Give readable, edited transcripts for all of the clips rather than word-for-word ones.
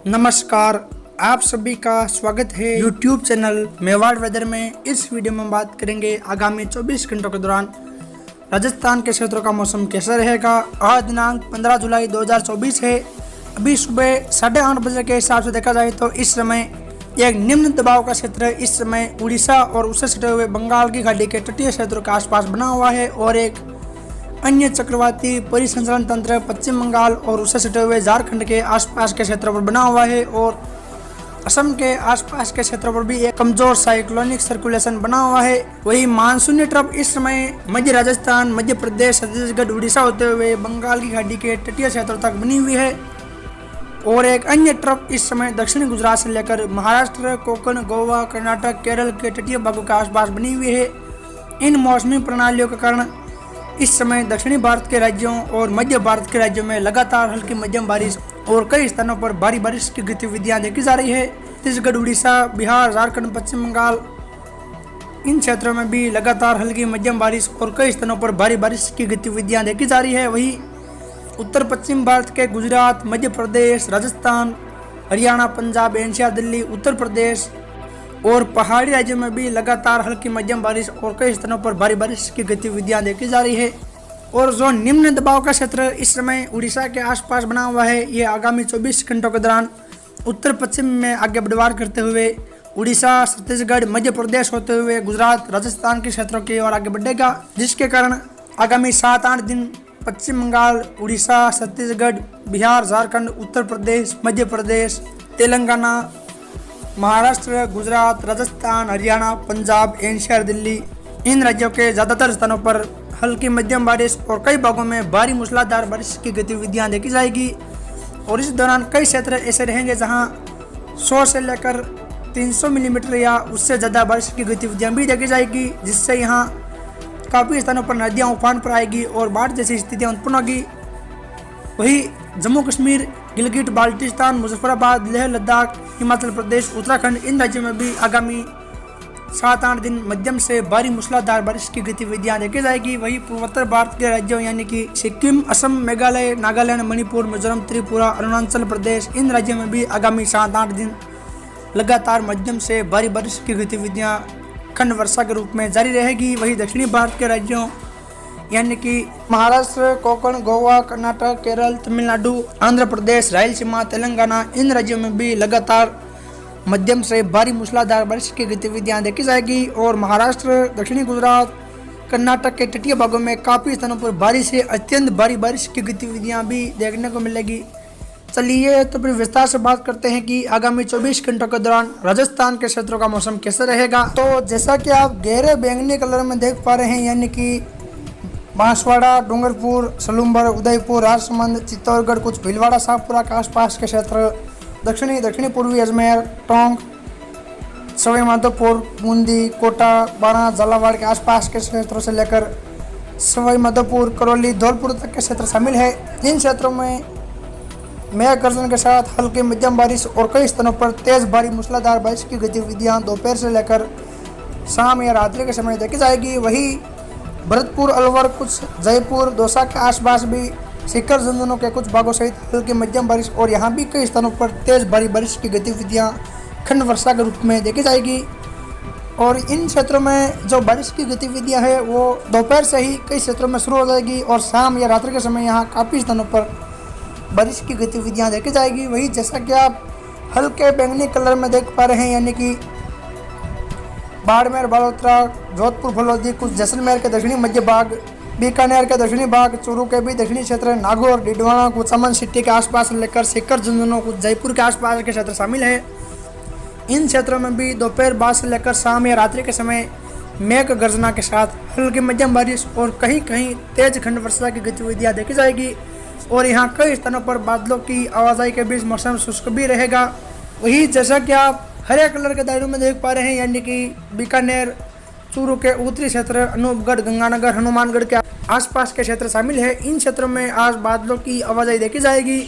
नमस्कार, आप सभी का स्वागत है YouTube चैनल मेवाड़ वेदर में। इस वीडियो में बात करेंगे आगामी 24 घंटों के दौरान राजस्थान के क्षेत्रों का मौसम कैसा रहेगा। आज दिनांक 15 जुलाई 2024 है। अभी सुबह 8:30 बजे के हिसाब से देखा जाए तो इस समय एक निम्न दबाव का क्षेत्र इस समय उड़ीसा और उससे सटे हुए बंगाल की खाड़ी के तटीय क्षेत्रों के आसपास बना हुआ है और एक अन्य चक्रवाती परिसंचरण तंत्र पश्चिम बंगाल और उससे सटे हुए झारखंड के आसपास के क्षेत्रों पर बना हुआ है और असम के आसपास के क्षेत्रों पर भी एक कमजोर साइक्लोनिक सर्कुलेशन बना हुआ है। वही मानसूनी ट्रफ इस समय मध्य राजस्थान, मध्य प्रदेश, छत्तीसगढ़, उड़ीसा होते हुए बंगाल की खाड़ी के तटीय क्षेत्रों तक बनी हुई है और एक अन्य ट्रफ इस समय दक्षिणी गुजरात से लेकर महाराष्ट्र, कोंकण, गोवा, कर्नाटक, केरल के तटीय भागों के आसपास बनी हुई है। इन मौसमी प्रणालियों के कारण इस समय दक्षिणी भारत के राज्यों और मध्य भारत के राज्यों में लगातार हल्की मध्यम बारिश और कई स्थानों पर भारी बारिश की गतिविधियां देखी जा रही है। छत्तीसगढ़, उड़ीसा, बिहार, झारखंड, पश्चिम बंगाल इन क्षेत्रों में भी लगातार हल्की मध्यम बारिश और कई स्थानों पर भारी बारिश की गतिविधियां देखी जा रही है। वहीं उत्तर पश्चिम भारत के गुजरात, मध्य प्रदेश, राजस्थान, हरियाणा, पंजाब, एनसीआर, दिल्ली, उत्तर प्रदेश और पहाड़ी राज्यों में भी लगातार हल्की मध्यम बारिश और कई स्थानों पर भारी बारिश की गतिविधियां देखी जा रही है। और जो निम्न दबाव का क्षेत्र इस समय उड़ीसा के आसपास बना हुआ है, ये आगामी 24 घंटों के दौरान उत्तर पश्चिम में आगे बढ़वार करते हुए उड़ीसा, छत्तीसगढ़, मध्य प्रदेश होते हुए गुजरात, राजस्थान के क्षेत्रों की ओर आगे बढ़ेगा, जिसके कारण आगामी 7-8 दिन पश्चिम बंगाल, उड़ीसा, छत्तीसगढ़, बिहार, झारखंड, उत्तर प्रदेश, मध्य प्रदेश, तेलंगाना, महाराष्ट्र, गुजरात, राजस्थान, हरियाणा, पंजाब, एनसीआर, दिल्ली इन राज्यों के ज़्यादातर स्थानों पर हल्की मध्यम बारिश और कई भागों में भारी मूसलाधार बारिश की गतिविधियां देखी जाएगी। और इस दौरान कई क्षेत्र ऐसे रहेंगे जहां 100 से लेकर 300 मिलीमीटर या उससे ज़्यादा बारिश की गतिविधियां भी देखी जाएगी, जिससे यहां काफ़ी स्थानों पर नदियां उफान पर आएगी और बाढ़ जैसी स्थितियाँ उत्पन्न होगी। वही जम्मू कश्मीर, गिलगिट, बाल्टिस्तान, मुजफ्फराबाद, लेह लद्दाख, हिमाचल प्रदेश, उत्तराखंड इन राज्यों में भी आगामी 7-8 दिन मध्यम से भारी मूसलाधार बारिश की गतिविधियां देखी जाएगी। वही पूर्वोत्तर भारत के राज्यों यानी कि सिक्किम, असम, मेघालय, नागालैंड, मणिपुर, मिजोरम, त्रिपुरा, अरुणाचल प्रदेश इन राज्यों में भी आगामी 7-8 दिन लगातार मध्यम से भारी बारिश की गतिविधियां खंड वर्षा के रूप में जारी रहेगी। वही दक्षिणी भारत के राज्यों यानी कि महाराष्ट्र, कोंकण, गोवा, कर्नाटक, केरल, तमिलनाडु, आंध्र प्रदेश, रायलसीमा, तेलंगाना इन राज्यों में भी लगातार मध्यम से भारी मूसलाधार बारिश की गतिविधियां देखी जाएगी और महाराष्ट्र, दक्षिणी गुजरात, कर्नाटक के तटीय भागों में काफ़ी स्थानों पर भारी से अत्यंत भारी बारिश की गतिविधियां भी देखने को मिलेगी। चलिए तो फिर विस्तार से बात करते हैं कि आगामी 24 घंटों के दौरान राजस्थान के क्षेत्रों का मौसम कैसा रहेगा। तो जैसा कि आप गहरे बैंगनी कलर में देख पा रहे हैं, यानी कि बांसवाड़ा, डूंगरपुर, सलूम्बर, उदयपुर, राजसमंद, चित्तौड़गढ़, कुछ भीलवाड़ा, शाहपुरा के आसपास के क्षेत्र, दक्षिणी पूर्वी अजमेर, टोंक, सवाई माधोपुर, बूंदी, कोटा, बाणा, झालावाड़ के आसपास के क्षेत्रों से लेकर सवाई माधोपुर, करौली, धौलपुर तक के क्षेत्र शामिल है। इन क्षेत्रों में मेघ गर्जन के साथ हल्की मध्यम बारिश और कई स्थानों पर तेज भारी मूसलाधार बारिश की गतिविधियां दोपहर से लेकर शाम या रात्रि के समय देखी जाएगी। वही भरतपुर, अलवर, कुछ जयपुर, दौसा के आसपास भी शिखर झुंझुनू के कुछ भागों सहित हल्की मध्यम बारिश और यहाँ भी कई स्थानों पर तेज भारी बारिश की गतिविधियाँ खंड वर्षा के रूप में देखी जाएगी। और इन क्षेत्रों में जो बारिश की गतिविधियाँ है वो दोपहर से ही कई क्षेत्रों में शुरू हो जाएगी और शाम या रात्रि के समय यहाँ काफ़ी स्थानों पर बारिश की गतिविधियाँ देखी जाएगी। वही जैसा कि आप हल्के बैंगनी कलर में देख पा रहे हैं, यानी कि बाड़मेर, बालोतरा, जोधपुर, फलोदी, कुछ जैसलमेर के दक्षिणी मध्य भाग, बीकानेर के दक्षिणी भाग, चूरू के भी दक्षिणी क्षेत्र, नागौर, डिडवाना, कुछ समन सिटी के आसपास लेकर शिखर झुंझुनू, कुछ जयपुर के आसपास के क्षेत्र शामिल है। इन क्षेत्रों में भी दोपहर बाद से लेकर शाम या रात्रि के समय मेघ गर्जना के साथ हल्की मध्यम बारिश और कहीं कहीं तेज खंड वर्षा की गतिविधियाँ देखी जाएगी और यहाँ कई स्थानों पर बादलों की आवाजाही के बीच मौसम शुष्क भी रहेगा। वही जैसा कि आप हरे कलर के दायरों में देख पा रहे हैं, यानी कि बीकानेर, चूरू के उत्तरी क्षेत्र, अनूपगढ़, गंगानगर, हनुमानगढ़ के आसपास के क्षेत्र शामिल है। इन क्षेत्रों में आज बादलों की आवाजाही देखी जाएगी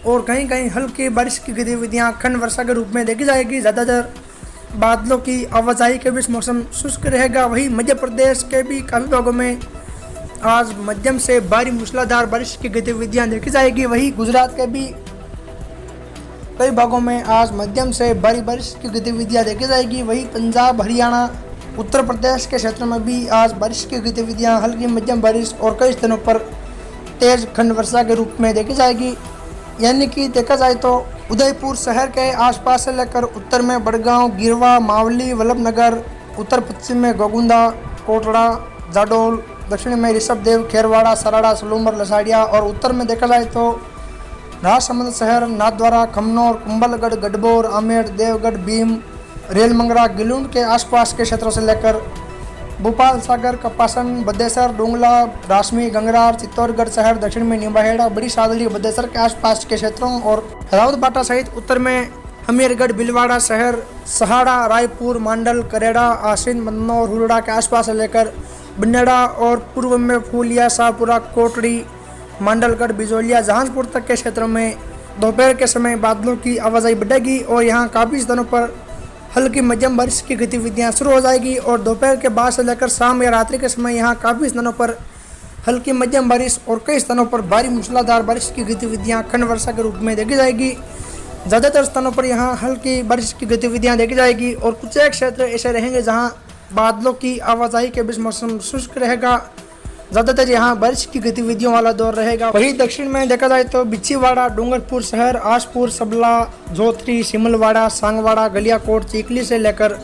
और कहीं कहीं हल्की बारिश की गतिविधियां खंड वर्षा के रूप में देखी जाएगी। ज़्यादातर बादलों की आवाजाही के बीच मौसम शुष्क रहेगा। वही मध्य प्रदेश के भी काफ़ी भागों में आज मध्यम से भारी मूसलाधार बारिश की गतिविधियां देखी जाएगी। वही गुजरात के भी कई भागों में आज मध्यम से भारी बारिश की गतिविधियां देखी जाएगी। वहीं पंजाब, हरियाणा, उत्तर प्रदेश के क्षेत्रों में भी आज बारिश की गतिविधियां हल्की मध्यम बारिश और कई स्थानों पर तेज खंड वर्षा के रूप में देखी जाएगी। यानी कि देखा जाए तो उदयपुर शहर के आसपास से लेकर उत्तर में बड़गांव, गिरवा, मावली, वल्लभनगर, उत्तर पश्चिम में गोगुंदा, कोटड़ा, जाडोल, दक्षिण में ऋषभदेव, खेरवाड़ा, सराड़ा, सलूमर, लसाड़िया और उत्तर में देखा जाए तो राजसमंद शहर, नाथद्वारा, खमनौर, कुंभलगढ़, गढ़बोर, आमेर, देवगढ़, भीम, रेलमंगरा, गिलूंड के आसपास के क्षेत्रों से लेकर भोपाल, सागर, कपासन, बद्देसर, डोंगला, रासमी, गंगरार, चित्तौड़गढ़ शहर, दक्षिण में निम्बाहेड़ा, बड़ी सादरी, बद्देसर के आसपास के क्षेत्रों और राउतबाटा सहित उत्तर में हमीरगढ़, बिलवाड़ा शहर, सहाड़ा, रायपुर, मांडल, करेड़ा, आसिन, मन्नौर, हुरड़ा के आसपास से लेकर बन्नेड़ा और पूर्व में फूलिया, शाहपुरा, कोटड़ी, मांडलगढ़, बिजोलिया, जहांजपुर तक के क्षेत्रों में दोपहर के समय बादलों की आवाजाही बढ़ेगी और यहाँ काफ़ी स्थानों पर हल्की मध्यम बारिश की गतिविधियां शुरू हो जाएगी और दोपहर के बाद से लेकर शाम या रात्रि के समय यहाँ काफ़ी स्थानों पर हल्की मध्यम बारिश और कई स्थानों पर भारी मूसलाधार बारिश की गतिविधियां खंड वर्षा के रूप में देखी जाएगी। ज़्यादातर स्थानों पर यहाँ हल्की बारिश की गतिविधियां देखी जाएगी और कुछ एक क्षेत्र ऐसे रहेंगे जहाँ बादलों की आवाजाही के बीच मौसम शुष्क रहेगा। ज़्यादातर यहाँ बारिश की गतिविधियों वाला दौर रहेगा। वहीं दक्षिण में देखा जाए तो बिछीवाड़ा, डूंगरपुर शहर, आसपुर, सबला, जोत्री, सिमलवाड़ा, सांगवाड़ा, गलियाकोट, चिखली से लेकर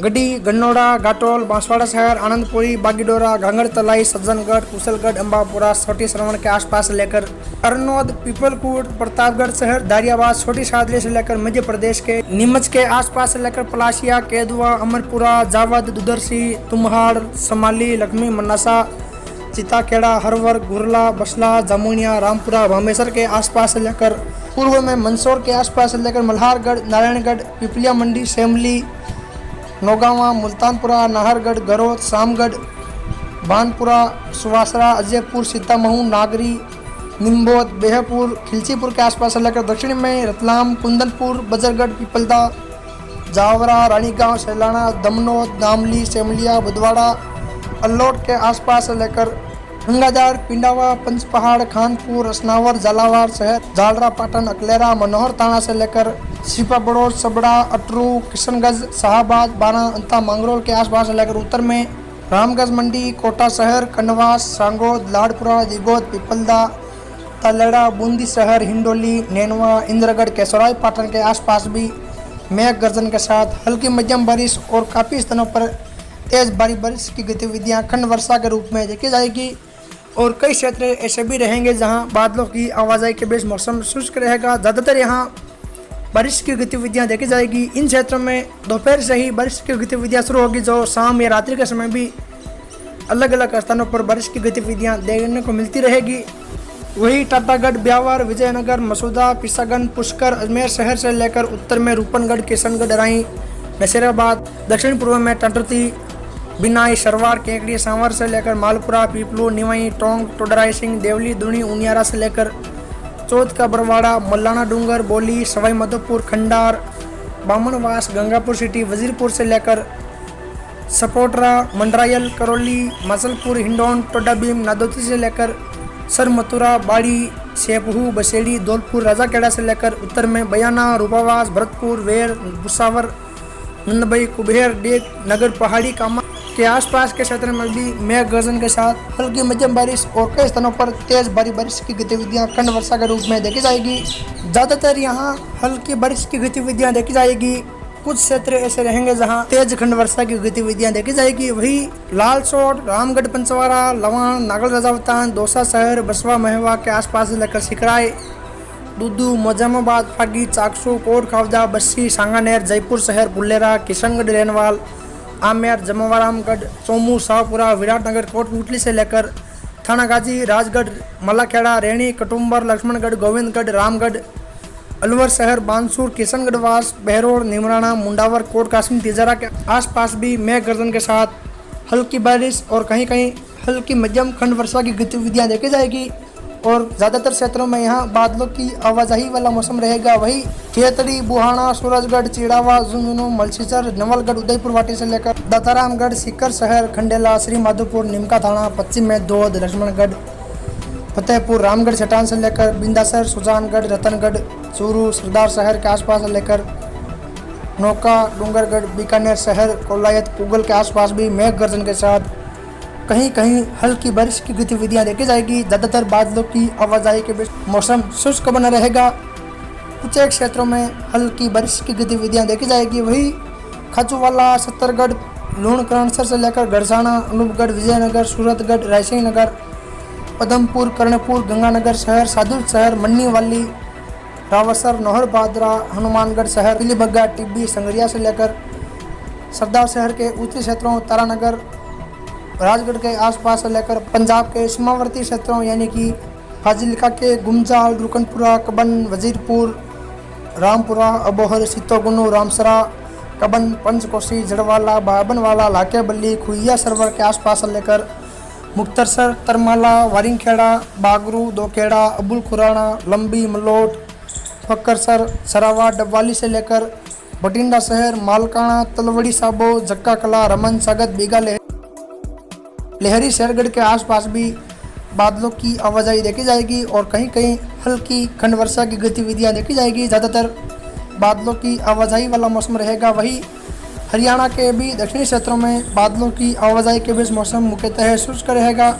गड्डी, गन्नौड़ा, घाटोल, बांसवाड़ा शहर, आनंदपुरी, बागीडोरा, घांगड़तलाई, सज्जनगढ़, कुशलगढ़, अम्बापुरा, छोटी श्रवण के आसपास से लेकर अरनौद, पीपलकूट, प्रतापगढ़ शहर, दारियाबाद, छोटी सादरी से लेकर मध्य प्रदेश के नीमच के आसपास से लेकर पलाशिया, केदुआ, अमरपुरा, जावद, दुदरसी, तुम्हाड़, समाली, लक्ष्मी, मन्नासा, चिताखेड़ा, हरवर, गुरला, बसला, जामुनिया, रामपुरा, भामेसर के आसपास से लेकर पूर्व में मंदसौर के आसपास से लेकर मल्हारगढ़, नारायणगढ़, पिपलिया मंडी, शेमली, नौगावा, मुल्तानपुरा, नाहरगढ़, गरोद, शामगढ़, बानपुरा, सुवासरा, अजयपुर, सीतामऊ, नागरी, निम्बोद, बेहपुर, खिलचीपुर के आसपास से लेकर दक्षिण में रतलाम, कुंदनपुर, बजरगढ़, पिपलदा, जावरा, रानीगांव, सैलाना, दमनोद, दामली, सेमलिया, बुधवाड़ा, अल्लोट के आसपास से लेकर गंगाजार, पिंडावा, पंचपहाड़, खानपुर, असनावर, झालावाड़ शहर, झालरा, पाटन, अकलेरा, मनोहर ताना से लेकर सिपा बड़ोद, सबड़ा, अटरू, किशनगंज, शाहबाद, बाना, अंता, मांगरोल के आसपास से लेकर उत्तर में रामगंज मंडी, कोटा शहर, कनवास, सांगोद, लाड़पुरा, दिगोद, पिपलदा, तलेड़ा, बूंदी शहर, हिंडोली, नैनवा, इंद्रगढ़, केसराय, पाटन के आसपास भी मेघ गर्जन के साथ हल्की मध्यम बारिश और काफ़ी स्थानों पर तेज भारी बारिश की गतिविधियां खंड वर्षा के रूप में देखी जाएगी और कई क्षेत्र ऐसे भी रहेंगे जहां बादलों की आवाजाही के बीच मौसम शुष्क रहेगा। ज़्यादातर यहां बारिश की गतिविधियां देखी जाएगी। इन क्षेत्रों में दोपहर से ही बारिश की गतिविधियां शुरू होगी जो शाम या रात्रि के समय भी अलग अलग स्थानों पर बारिश की गतिविधियां देखने को मिलती रहेगी। वही टाटागढ़, ब्यावर, विजयनगर, मसूदा, पिसागन, पुष्कर, अजमेर शहर से लेकर उत्तर में रूपनगढ़, किशनगढ़, राई, नसीराबाद, दक्षिण पूर्व में टंटुती, बिनाई, सरवार, केकड़ी, सांवर से लेकर मालपुरा, पीपलू, निवाई, टोंग, टोडराई सिंह, देवली, दुनी, उनियारा से लेकर चौथ का बरवाड़ा, मल्लाना डूंगर, बोली, सवाई माधोपुर, खंडार, बामनवास, गंगापुर सिटी, वजीरपुर से लेकर सपोटरा, मंडरायल, करौली, मसलपुर, हिंडौन, टोडाभीम, नादौती से लेकर सर, मथुरा, बाड़ी, सेपहू, बसेड़ी, धौलपुर, राजाखेड़ा से लेकर उत्तर में बयाना, रूपावास, भरतपुर, वेर, भुसावर, नंदबई, कुबेर, डेक, नगर, पहाड़ी, कामा के आसपास के क्षेत्र में भी मेघ गर्जन के साथ हल्की मध्यम बारिश और कई स्थानों पर तेज भारी बारिश की गतिविधियां खंड वर्षा के रूप में देखी जाएगी। ज़्यादातर यहां हल्की बारिश की गतिविधियां देखी जाएगी। कुछ क्षेत्र ऐसे रहेंगे जहां तेज खंड वर्षा की गतिविधियां देखी जाएगी। वही लालसोट, रामगढ़, पंचवाड़ा, लवान, नागल रजावतान, दौसा शहर, बसवा, महवा के आसपास से लेकर सिकराय, दूदू, मोजामाबाद, फागी, चाकसू, कोट खावजा, बस्सी, सांगानेर, जयपुर शहर, बुल्लेरा, किशनगढ़, रेनवाल, आमेर, जमारामगढ़, चोमू, शाहपुरा, विराटनगर, कोटपुतली से लेकर थानागाजी, राजगढ़, मलाखेड़ा, रेणी, कटुम्बर, लक्ष्मणगढ़, गोविंदगढ़, रामगढ़, अलवर शहर, बानसूर, किशनगढ़वास, बहरोड, निमराना, मुंडावर, कोट कासिम, तिजारा के आसपास भी मेघ गर्जन के साथ हल्की बारिश और कहीं कहीं हल्की मध्यम खंड वर्षा की गतिविधियां देखी जाएगी और ज़्यादातर क्षेत्रों में यहाँ बादलों की आवाजाही वाला मौसम रहेगा। वही खेतड़ी, बुहाना, सूरजगढ़, चिड़ावा, झुंझुनू, मलसीसर, नवलगढ़, उदयपुर वाटी से लेकर दत्तारामगढ़, सीकर शहर, खंडेला, श्री माधोपुर, निमका थाना, पश्चिम में धोद, लक्ष्मणगढ़, फतेहपुर, रामगढ़ चट्टान से लेकर बिंदासर, सुजानगढ़, रतनगढ़, चूरू, सरदार शहर के आसपास से लेकर नौका, डूंगरगढ़, बीकानेर शहर, कोलायत, पुगल के आसपास भी मेघ गर्जन के साथ कहीं कहीं हल्की बारिश की गतिविधियां देखी जाएगी। ज़्यादातर बादलों की आवाजाही के बीच मौसम शुष्क बना रहेगा। कुछ एक क्षेत्रों में हल्की बारिश की गतिविधियां देखी जाएगी। वही खाचूवाला, सत्तरगढ़, लूणकरणसर से लेकर गरसाना, अनूपगढ़, विजयनगर, सूरतगढ़, रायसिंह नगर, पदमपुर, कर्णपुर, गंगानगर शहर, सादुल शहर, मन्नीवाली, रावसर, नौहर बादरा, हनुमानगढ़ शहर, पीलीभग्गा, टिब्बी, संगरिया से लेकर सरदार शहर के उत्तरी क्षेत्रों, तारानगर, राजगढ़ के आसपास से लेकर पंजाब के सीमावर्ती क्षेत्रों यानी कि फाजिल्का के गुमजाल, रुकनपुरा, कबन, वजीरपुर, रामपुरा, अबोहर, सीतोगुनु, रामसरा, कबन, पंचकोशी, जड़वाला, बाबनवाला, लाकेबल्ली, खुइया सरवर के आसपास से लेकर मुक्तसर, तरमाला, वारिंगखेड़ा, बागरू, दोखेड़ा, अबुल खुराना, लंबी, मलोट, फक्करसर, सरावा, डबवाली से लेकर बठिंडा शहर, मालकाना, तलवड़ी साबो, जक्का कला, रमन, सगत, बीगा, लहरी, शेरगढ़ के आसपास भी बादलों की आवाजाही देखी जाएगी और कहीं कहीं हल्की खंड वर्षा की गतिविधियां देखी जाएगी। ज़्यादातर बादलों की आवाजाही वाला मौसम रहेगा। वही हरियाणा के भी दक्षिणी क्षेत्रों में बादलों की आवाजाही के बीच मौसम मुख्यतः शुष्क रहेगा।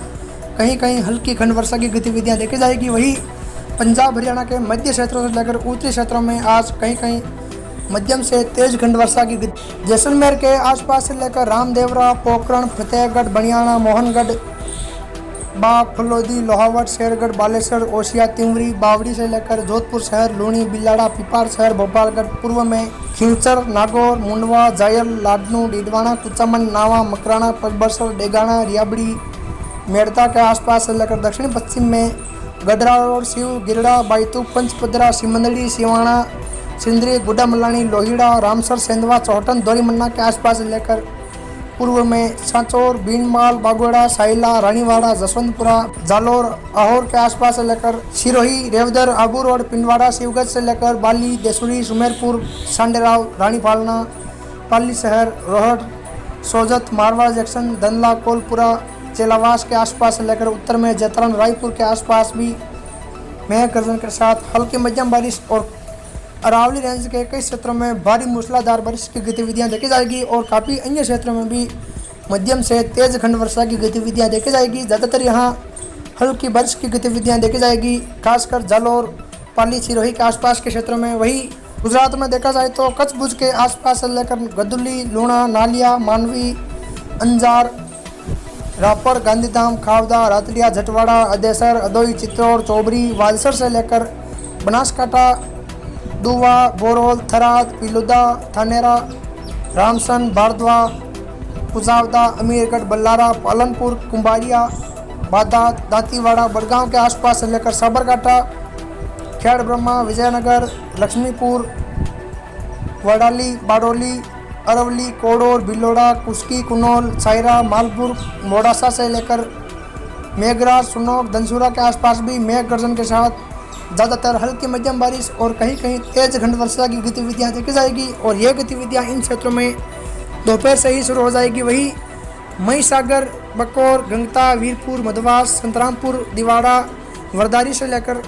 कहीं कहीं हल्की खंड वर्षा की गतिविधियां देखी जाएगी। वही पंजाब हरियाणा के मध्य क्षेत्रों से लेकर उत्तरी क्षेत्रों में आज कहीं कहीं मध्यम से तेज खंड वर्षा की जैसलमेर के आसपास से लेकर रामदेवरा, पोखरण, फतेहगढ़, बनियाना, मोहनगढ़, बाप, फलोदी, लोहावट, शेरगढ़, बालेश्वर, ओसिया, तिमरी, बावड़ी से लेकर जोधपुर शहर, लूणी, बिलाड़ा, पिपाड़ शहर, भोपालगढ़, पूर्व में खिंचर, नागौर, मुंडवा, जायल, लाडनू, डीडवाना, कुचामन, नावा, मकराना, पगबरसर, डेगाना, रियाबड़ी, मेड़ता के आसपास से लेकर दक्षिण पश्चिम में गडरा रोड, शिव, गिरड़ा, बायतू, पंचपदरा, सिमंदड़ी, सिवाना, सिंदरी, गुड्डा मलानी, लोहिड़ा, रामसर, सेंधवा, चौहटन, दौरीमन्ना के आसपास से लेकर पूर्व में सांचौर, बीनमाल, बागोड़ा, साइला, रानीवाड़ा, जसवंतपुरा, जालोर, आहोर के आसपास से लेकर सिरोही, रेवदर, आबू रोड, पिंडवाड़ा, शिवगंज से लेकर बाली, देसुरी, सुमेरपुर, सांडेराव, रानीपालना, पाली शहर, रोहट, सोजत, मारवाड़ जंक्शन, धनला, कोलपुरा, चेलावास के आसपास से लेकर उत्तर में जैतरन, रायपुर के आसपास भी मेघ गर्जन के साथ हल्की मध्यम बारिश और अरावली रेंज के कई क्षेत्रों में भारी मूसलाधार बारिश की गतिविधियां देखी जाएगी और काफ़ी अन्य क्षेत्रों में भी मध्यम से तेज खंड वर्षा की गतिविधियां देखी जाएगी। ज़्यादातर यहां हल्की बारिश की गतिविधियां देखी जाएगी, खासकर जालोर, पाली, सिरोही के आसपास के क्षेत्रों में। वही गुजरात में देखा जाए तो कच्छ, भुज के आसपास से लेकर गदुली, लूणा, नालिया, मानवी, अंजार, रापर, गांधीधाम, खावदा, रातलिया, झटवाड़ा, अदेसर, अदोई, चित्तौड़, चौबरी, वालसर से लेकर बनासकांठा, दुवा, बोरोल, थराद, पिलुदा, थानेरा, रामसन, बारदवा, कुजावदा, अमीरगढ़, बल्लारा, पालनपुर, कुंभारिया, बादात, दांतीवाड़ा, बड़गांव के आसपास से लेकर साबरकांठा, खेड़ ब्रह्मा, विजयनगर, लक्ष्मीपुर, वडाली, बाडोली, अरवली, कोडोर, बिलोड़ा, कुस्की, कुनौल, सायरा, मालपुर, मोडासा से लेकर मेघराज, सुनोक, धनसूरा के आसपास भी मेघ गर्जन के साथ ज़्यादातर हल्की मध्यम बारिश और कहीं कहीं तेज घंट वर्षा की गतिविधियां देखी जाएगी और ये गतिविधियां इन क्षेत्रों में दोपहर से ही शुरू हो जाएगी। वही महिसागर, बकौर, गंगता, वीरपुर, मधवास, संतरामपुर, दिवाड़ा, वरदारी से लेकर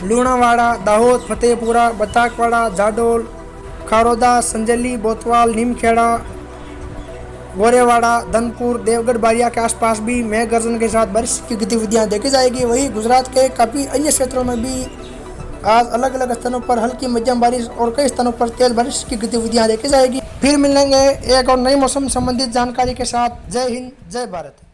लूणावाड़ा, दाहोद, फतेहपुरा, बताकवाड़ा, जाडोल, खारोदा, संजेली, बोतवाल, नीमखेड़ा, गोरेवाड़ा, धनपुर, देवगढ़, बारिया के आसपास भी मेघ गर्जन के साथ बारिश की गतिविधियां देखी जाएगी। वही गुजरात के काफ़ी अन्य क्षेत्रों में भी आज अलग अलग स्थानों पर हल्की मध्यम बारिश और कई स्थानों पर तेज बारिश की गतिविधियां देखी जाएगी। फिर मिलेंगे एक और नई मौसम संबंधित जानकारी के साथ। जय हिंद, जय भारत।